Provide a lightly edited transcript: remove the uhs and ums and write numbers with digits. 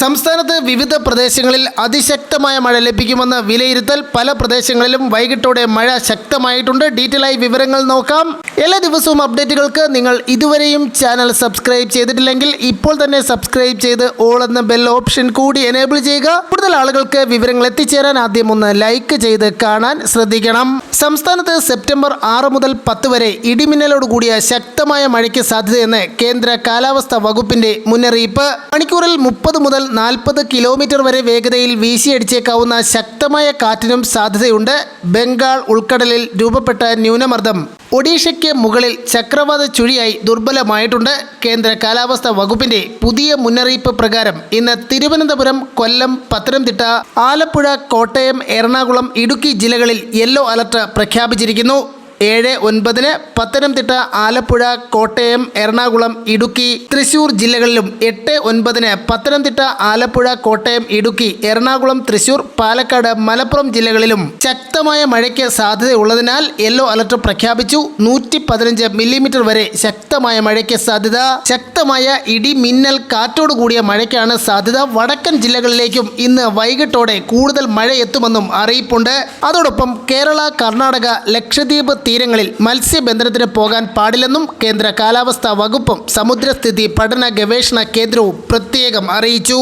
സംസ്ഥാനത്ത് വിവിധ പ്രദേശങ്ങളിൽ അതിശക്തമായ മഴ ലഭിക്കുമെന്ന് വിലയിരുത്തൽ. പല പ്രദേശങ്ങളിലും വൈകിട്ടോടെ മഴ ശക്തമായിട്ടുണ്ട്. ഡീറ്റെയിൽ ആയി വിവരങ്ങൾ നോക്കാം. എല്ലാ ദിവസവും അപ്ഡേറ്റുകൾക്ക് നിങ്ങൾ ഇതുവരെയും ചാനൽ സബ്സ്ക്രൈബ് ചെയ്തിട്ടില്ലെങ്കിൽ ഇപ്പോൾ തന്നെ സബ്സ്ക്രൈബ് ചെയ്ത് ഓൾ എന്ന ബെൽ ഓപ്ഷൻ കൂടി എനേബിൾ ചെയ്യുക. കൂടുതൽ ആളുകൾക്ക് വിവരങ്ങൾ എത്തിച്ചേരാൻ ആദ്യം ഒന്ന് ലൈക്ക് ചെയ്ത് കാണാൻ ശ്രദ്ധിക്കണം. സംസ്ഥാനത്ത് സെപ്റ്റംബർ 6 മുതൽ 10 വരെ ഇടിമിന്നലോട് കൂടിയ ശക്തമായ മഴയ്ക്ക് സാധ്യതയെന്ന് കേന്ദ്ര കാലാവസ്ഥാ വകുപ്പിന്റെ മുന്നറിയിപ്പ്. മണിക്കൂറിൽ 30 മുതൽ 40 കിലോമീറ്റർ വരെ വേഗതയിൽ വീശിയടിച്ചേക്കാവുന്ന ശക്തമായ കാറ്റിനും സാധ്യതയുണ്ട്. ബംഗാൾ ഉൾക്കടലിൽ രൂപപ്പെട്ട ന്യൂനമർദ്ദം ഒഡീഷയ്ക്ക് മുകളിൽ ചക്രവാത ചുഴിയായി ദുർബലമായിട്ടുണ്ട്. കേന്ദ്ര കാലാവസ്ഥാ വകുപ്പിന്റെ പുതിയ മുന്നറിയിപ്പ് പ്രകാരം ഇന്ന് തിരുവനന്തപുരം, കൊല്ലം, പത്തനംതിട്ട, ആലപ്പുഴ, കോട്ടയം, എറണാകുളം, ഇടുക്കി ജില്ലകളിൽ യെല്ലോ അലർട്ട് പ്രഖ്യാപിച്ചിരിക്കുന്നു. 7-9 പത്തനംതിട്ട, ആലപ്പുഴ, കോട്ടയം, എറണാകുളം, ഇടുക്കി, തൃശൂർ ജില്ലകളിലും 8-9 പത്തനംതിട്ട, ആലപ്പുഴ, കോട്ടയം, ഇടുക്കി, എറണാകുളം, തൃശൂർ, പാലക്കാട്, മലപ്പുറം ജില്ലകളിലും ശക്തമായ മഴയ്ക്ക് സാധ്യതയുള്ളതിനാൽ യെല്ലോ അലർട്ട് പ്രഖ്യാപിച്ചു. 115 മില്ലിമീറ്റർ വരെ ശക്തമായ മഴയ്ക്ക് സാധ്യത. ശക്തമായ ഇടി, മിന്നൽ, കാറ്റോടുകൂടിയ മഴയ്ക്കാണ് സാധ്യത. വടക്കൻ ജില്ലകളിലേക്കും ഇന്ന് വൈകിട്ടോടെ കൂടുതൽ മഴ എത്തുമെന്നും അറിയിപ്പുണ്ട്. അതോടൊപ്പം കേരള, കർണാടക, ലക്ഷദ്വീപ് തീരങ്ങളിൽ മത്സ്യബന്ധനത്തിന് പോകാൻ പാടില്ലെന്നും കേന്ദ്ര കാലാവസ്ഥാ വകുപ്പും സമുദ്രസ്ഥിതി പഠന ഗവേഷണ കേന്ദ്രവും പ്രത്യേകം അറിയിച്ചു.